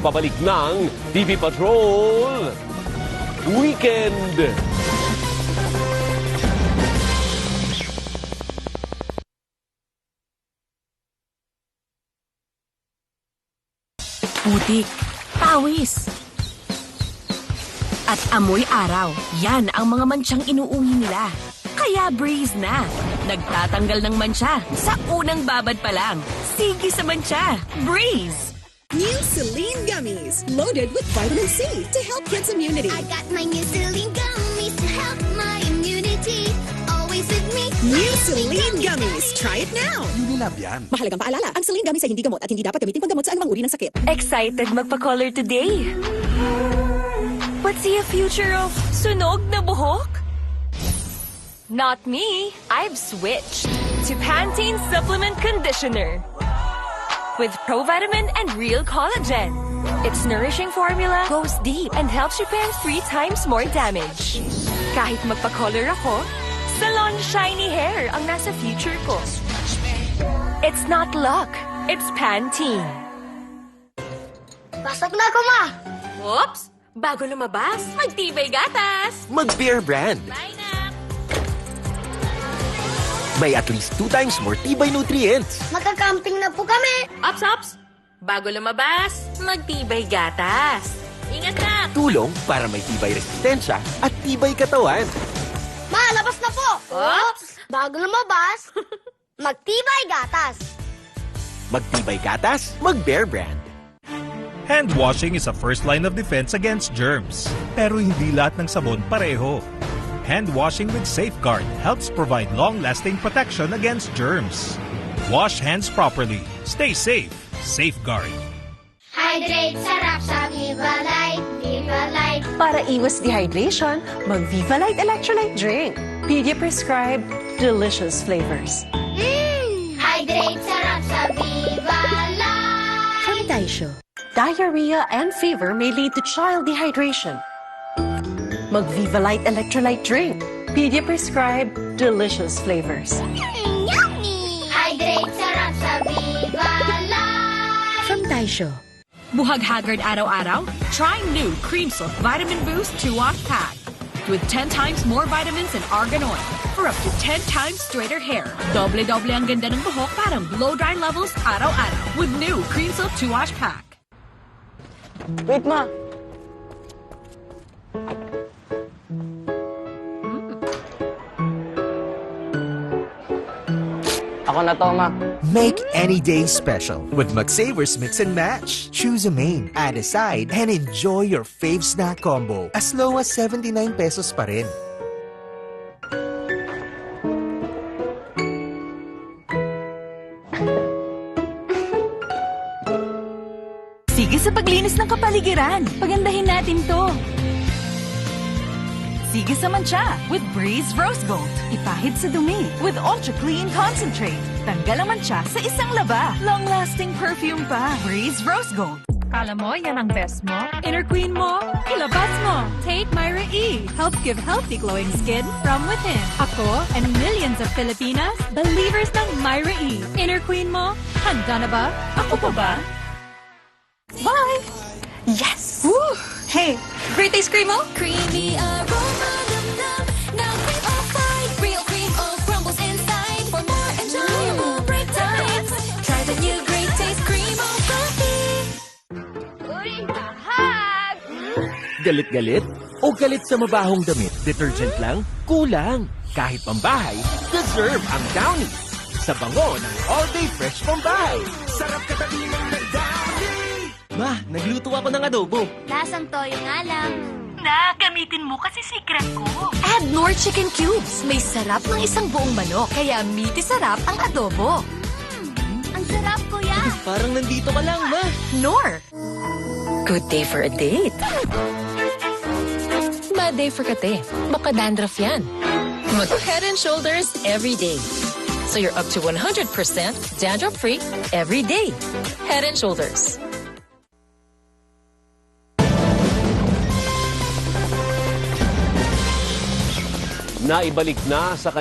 Pabalik ng TV Patrol Weekend. Putik, pawis, at amoy araw. Yan ang mga mansyang inuuwi nila. Kaya breeze na. Nagtatanggal ng mansya sa unang babad pa lang. Sige sa mansya. Breeze! New Celine Gummies, loaded with vitamin C to help kids' immunity. I got my new Celine gummies to help my immunity. Always with me. New Celine Gummies. Try it now. Unilab yan. Mahalagang paalala, ang Celine Gummies ay hindi gamot at hindi dapat gamitin panggamot sa anumang uri ng sakit. Excited magpa-color today? But see a future of sunog na buhok? Not me. I've switched to Pantene Supplement Conditioner with provitamin and real collagen. Its nourishing formula goes deep and helps repair 3 times more damage. Kahit magpa-color ako, salon shiny hair ang nasa future ko. It's not luck. It's Pantene. Basag na ako, ma! Whoops! Bago lumabas, magtibay gatas! Mag-Bear Brand. Bye na! May at least 2 times more tibay nutrients. Magka-camping na po kami! Ops! Bago lumabas, magtibay gatas. Ingat na! Tulong para may tibay resistensya at tibay katawan. Ma, labas na po! Oops! Bago lumabas, magtibay gatas! Magtibay gatas, mag-Bear Brand. Hand washing is a first line of defense against germs. Pero hindi lahat ng sabon pareho. Hand washing with Safeguard helps provide long-lasting protection against germs. Wash hands properly. Stay safe. Safeguard. Hydrate, sarap sa Viva Light, Viva Light. Para iwas dehydration, mag-Viva Light Electrolyte Drink. Pedia-prescribed, delicious flavors. Hydrate, sarap sa Viva Light. From Daisho. Diarrhea and fever may lead to child dehydration. Mag-Viva Light Electrolyte Drink. Pedia-prescribed, delicious flavors. Yummy! Hydrate, sarap sa Viva Light. From Daisho. Buhag-haggard araw-araw? Try new Cream Silk Vitamin Boost 2-wash pack with 10 times more vitamins and argan oil for up to 10 times straighter hair. Doble-doble ang ganda ng buhok parang blow-dry levels araw-araw with new Cream Silk 2-wash pack. Wait, ma. Ako na to, ma. Make any day special with McSaver's Mix and Match. Choose a main, add a side, and enjoy your fave snack combo as low as 79 pesos pa rin. Sige sa paglinis ng kapaligiran. Pagandahin natin to. Sige sa mancha with Breeze Rose Gold. Ipahid sa dumi with Ultra Clean Concentrate. Tanggal ang mancha sa isang laba. Long-lasting perfume pa. Breeze Rose Gold. Kala mo yan ang best mo? Inner queen mo? Ilabas mo! Take Myra E. Helps give healthy glowing skin from within. Ako and millions of Filipinas, believers ng Myra E. Inner queen mo? Handa na ba? Ako pa ba? Bye! Yes! Woo! Hey, great ice cream mo? Creamy aroma, dum-dum. Now cream all fine. Real cream all crumbles inside. For more enjoyable break times. Try the new great taste cream all coffee. Uy, bahag! Galit-galit? O galit sa mabahong damit? Detergent lang? Kulang. Kahit pambahay, deserve ang Downy. Sa bango ng all-day fresh pambahay. Sarap katabi ng Downy! Ma, nagluto ako ng adobo. Lasang toyo nga lang. Na, gamitin mo kasi secret ko. Add Knorr Chicken Cubes. May sarap ng isang buong manok. Kaya meaty sarap ang adobo. Ang sarap, kuya. Parang nandito ka lang, ma. Knorr. Good day for a date. Bad day for kate. Baka dandruff yan. Mag-Head and Shoulders every day. So you're up to 100% dandruff-free every day. Head and Shoulders. Naibalik na sa